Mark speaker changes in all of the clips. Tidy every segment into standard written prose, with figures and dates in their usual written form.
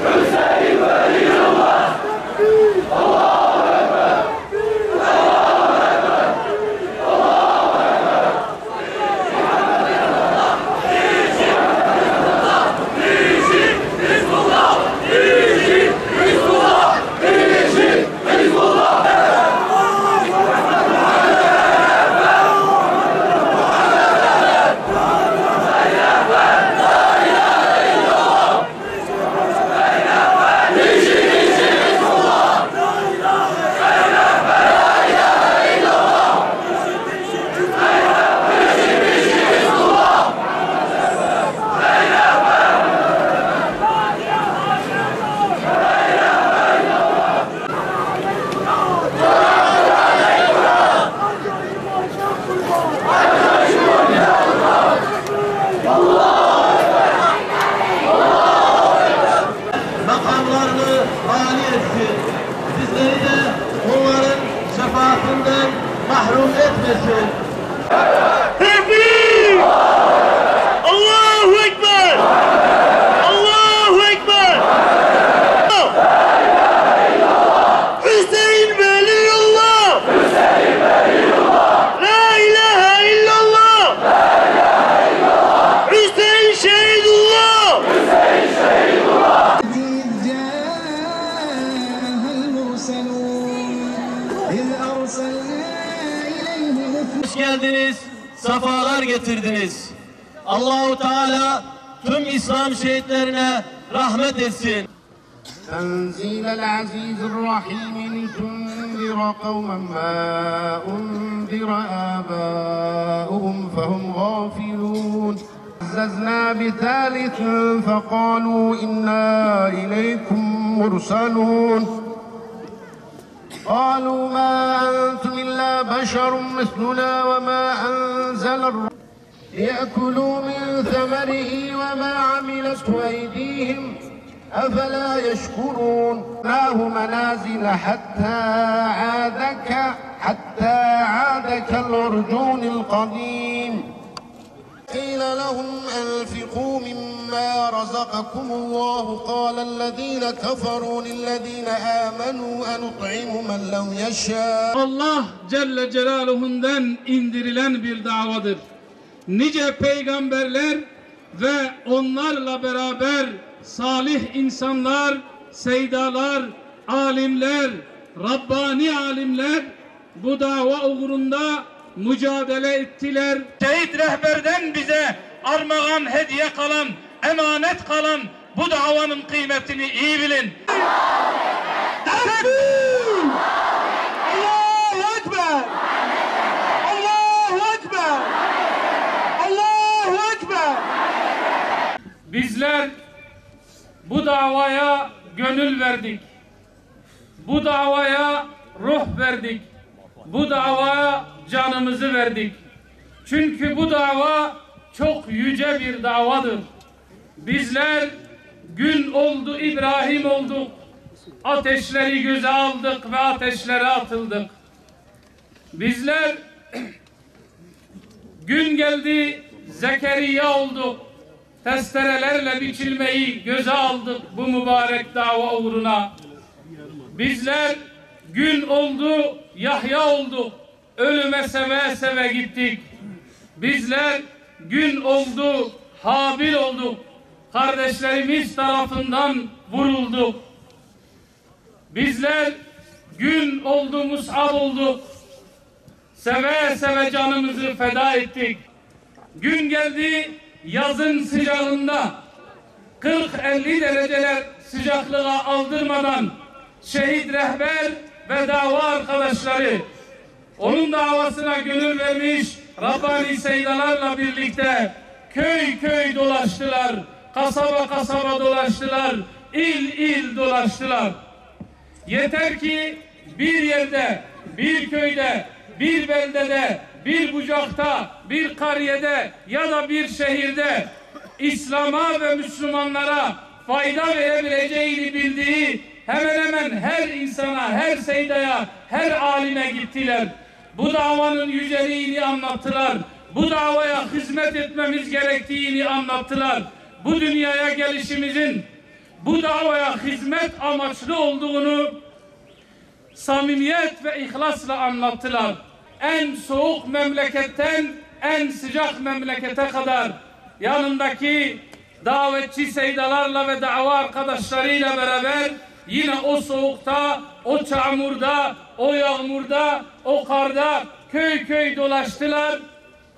Speaker 1: Hüseyin Veliyullah. Allahu Ekber. Allahu Ekber. Allahu Ekber. Niçin Hizbullah? Niçin Hizbullah? Niçin Hizbullah?
Speaker 2: Makamlarını âli etsin. Bizleri de onların şefaatinden mahrum etmesin.
Speaker 3: Tekbir! Allahu Ekber! Allahu Ekber! Hüseyin Veliyullah!
Speaker 1: Hüseyin Veliyullah.
Speaker 3: La ilahe illallah!
Speaker 1: La ilahe illallah.
Speaker 3: Hüseyin Şehidullah!
Speaker 1: Hüseyin Şehidullah.
Speaker 2: Hoş geldiniz, sefalar getirdiniz. Allahu Teala tüm İslam şehitlerine rahmet etsin.
Speaker 4: تنزيل العزيز الرحيم لتنذر قوما ما أنذر آباؤهم فهم غافلون عززنا بثالث فقالوا إنا إليكم مرسلون قالوا ما أنتم إلا بشر مثلنا وما أنزل يأكلوا من ثمره وما عملته أيديهم أفلا يشكرون له منازل حتى عاد كالعرجون القديم قيل لهم أنفقوا مما رزقكم الله قال الذين كفروا للذين آمنوا أنطعم من لو يشاء.
Speaker 5: Allah Celle Celaluhu'ndan indirilen bir davadır. Nice peygamberler ve onlarla beraber salih insanlar, seydalar, alimler, Rabbani alimler bu dava uğrunda mücadele ettiler. Şehit rehberden bize armağan, hediye kalan, emanet kalan bu davanın kıymetini iyi bilin. Tekbir! Allahu Ekber! Allahu Ekber! Allahu Ekber! Bizler bu davaya gönül verdik. Bu davaya ruh verdik. Bu davaya canımızı verdik. Çünkü bu dava çok yüce bir davadır. Bizler gün oldu İbrahim olduk. Ateşleri göze aldık ve ateşlere atıldık. Bizler gün geldi Zekeriya olduk. Testerelerle biçilmeyi göze aldık bu mübarek dava uğruna. Bizler gün oldu Yahya olduk. Ölüme seve seve gittik. Bizler gün oldu Habil olduk. Kardeşlerimiz tarafından vurulduk. Bizler gün oldu Mus'ab olduk. Seve seve canımızı feda ettik. Gün geldi yazın sıcağında 40-50 dereceler sıcaklığa aldırmadan şehit rehber ve dava arkadaşları onun davasına gönül vermiş Rabbani seydalarla birlikte köy köy dolaştılar, kasaba kasaba dolaştılar, il il dolaştılar. Yeter ki bir yerde, bir köyde, bir beldede, bir bucakta, bir kariyede ya da bir şehirde İslam'a ve Müslümanlara fayda verebileceğini bildiği hemen hemen her insana, her seydaya, her alime gittiler. Bu davanın yüceliğini anlattılar. Bu davaya hizmet etmemiz gerektiğini anlattılar. Bu dünyaya gelişimizin bu davaya hizmet amaçlı olduğunu samimiyet ve ihlasla anlattılar. En soğuk memleketten en sıcak memlekete kadar yanındaki davetçi seydalarla ve dava arkadaşlarıyla beraber yine o soğukta, o çamurda, o yağmurda, o karda köy köy dolaştılar.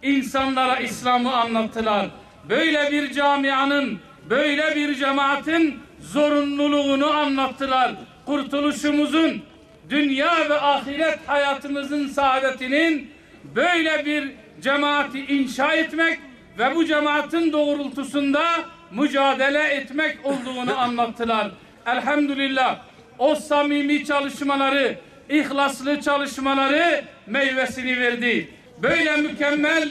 Speaker 5: İnsanlara İslam'ı anlattılar. Böyle bir camianın, böyle bir cemaatin zorunluluğunu anlattılar. Kurtuluşumuzun, dünya ve ahiret hayatımızın saadetinin böyle bir cemaati inşa etmek ve bu cemaatin doğrultusunda mücadele etmek olduğunu anlattılar. Elhamdülillah o samimi çalışmaları, ihlaslı çalışmaları meyvesini verdi. Böyle mükemmel,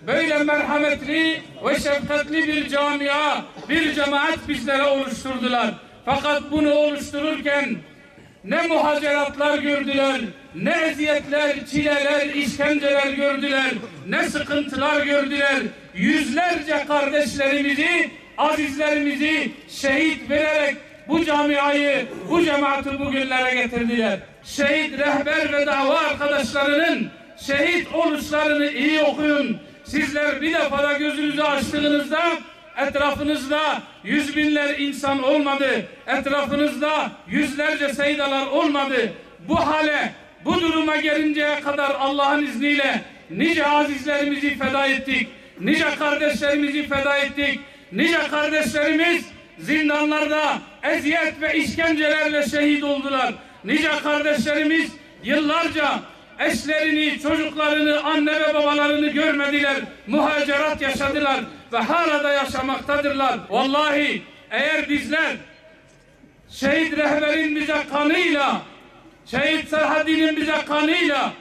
Speaker 5: böyle merhametli ve şefkatli bir camia, bir cemaat bizlere oluşturdular. Fakat bunu oluştururken ne muhaceratlar gördüler, ne eziyetler, çileler, işkenceler gördüler, ne sıkıntılar gördüler. Yüzlerce kardeşlerimizi, azizlerimizi şehit vererek bu camiayı, bu cemaati bugünlere getirdiler. Şehit rehber ve dava arkadaşlarının şehit oluşlarını iyi okuyun. Sizler bir defada gözünüzü açtığınızda etrafınızda yüz binler insan olmadı. Etrafınızda yüzlerce seydalar olmadı. Bu hale, bu duruma gelinceye kadar Allah'ın izniyle nice azizlerimizi feda ettik. Nice kardeşlerimizi feda ettik. Nice kardeşlerimiz zindanlarda eziyet ve işkencelerle şehit oldular. Nice kardeşlerimiz yıllarca eşlerini, çocuklarını, anne ve babalarını görmediler. Muhacerat yaşadılar ve hala da yaşamaktadırlar. Vallahi eğer bizler şehit rehberin bize kanıyla, şehit Serhaddi'nin bize kanıyla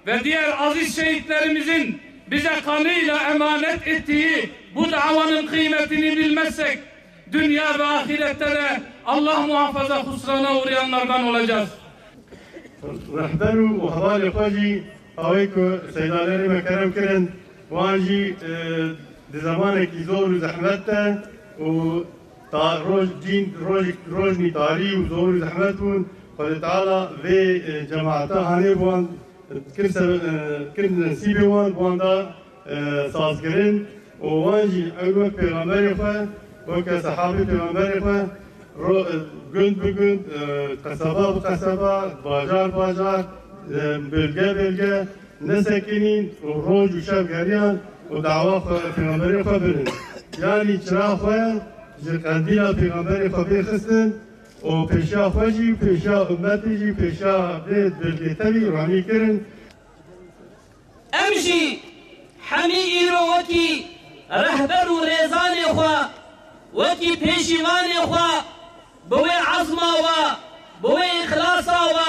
Speaker 5: ve diğer aziz şehitlerimizin bize kanıyla emanet ettiği bu davanın kıymetini bilmezsek dünya ve ahirette de Allah muhafaza husrana uğrayanlardan olacağız.
Speaker 6: رهبر و حوال خواجی آوی که سیدالری مکرم کرن وانجی زمان کی زور و زحمت تا و تا روزنی تاری و زور و زحمت بون خود تعالی و جماعتا هنی بوان کن نصیب بوان دا سازگرن و وانجی اگه پیغمبر خواه و که صحابه پیغمبر خواه گند به گند، قصبه به قصبه، بازار بازار، بلگه بلگه نسکنین و روز و شب گریان و دعوا پیغمبری خواه برن. یعنی چرا خواه قندیل پیغمبری خواه بخستن و پیشا خواه جی، پیشا امتی جی، پیشا بلگه تبی رانی کرن.
Speaker 7: امشي حمي إيرو وكي رهبر وريزان خواه وكي بيشيوان خواه بوي عظمه و بوي اخلاصه و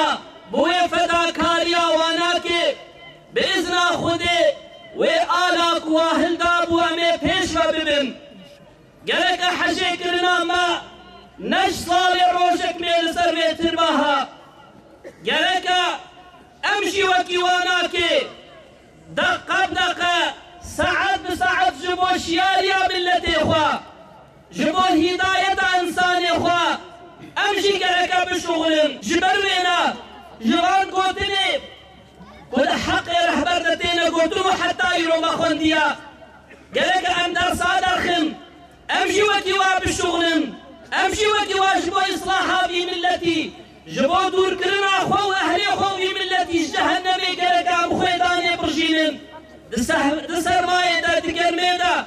Speaker 7: بوي فداكاريا وناكي باذن خودي و آلاك واهلدا بو امي پیشوا ببن گلک حجي کرنا ما نش صال روشك ميل سر ترباها گلک امشي وكي وناكي دقه بدقه ساعت بساعت جبو شياريا ملتي خوا جبو الهدايه انساني خوا امشي گلکا بشغلن جبروینا جوان گوتنی کل حق رهبر دتینا گوتنو حتی ایرو مخوندیا گلکا ام در صادرخن امشي وكيوا بشغلن امشي وكيوا جبو اصلاحا في ملتي جبو دور كرنا خو اهلي خو في ملتي جهنمي گلکا ام خويداني برجينن دسر ماي دا تكرميدا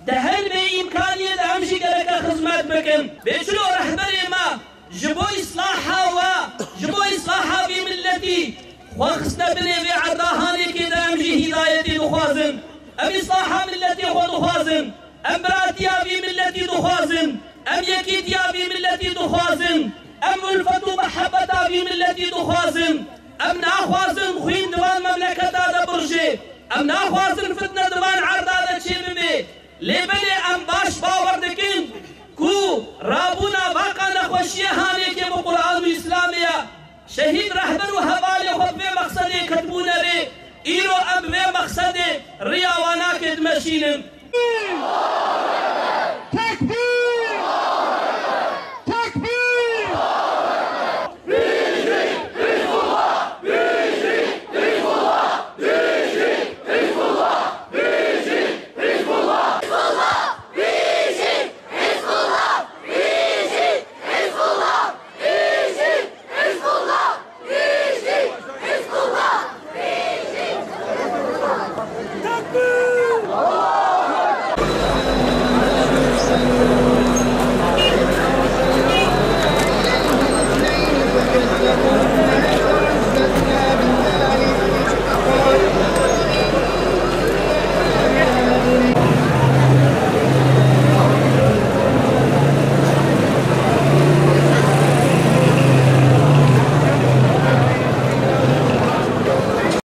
Speaker 7: دهن بإمكانية امشي گلکا خدمت بكن بيشلو رهبري ما جبو إصلاحها جبو إصلاحها في ملتي وخصنا بني في عرداهاني كده أمشي هدايتي دخوازن أم إصلاحها ملتي خو دخوازن أم براتيا في ملتي دخوازن أم يكيديا في ملتي دخوازن أم ألفة محبتا في ملتي دخوازن أم ناخوازن خوين دوان مملكة دا برجي أم ناخوازن فتنة دوان عردادة شببي لبني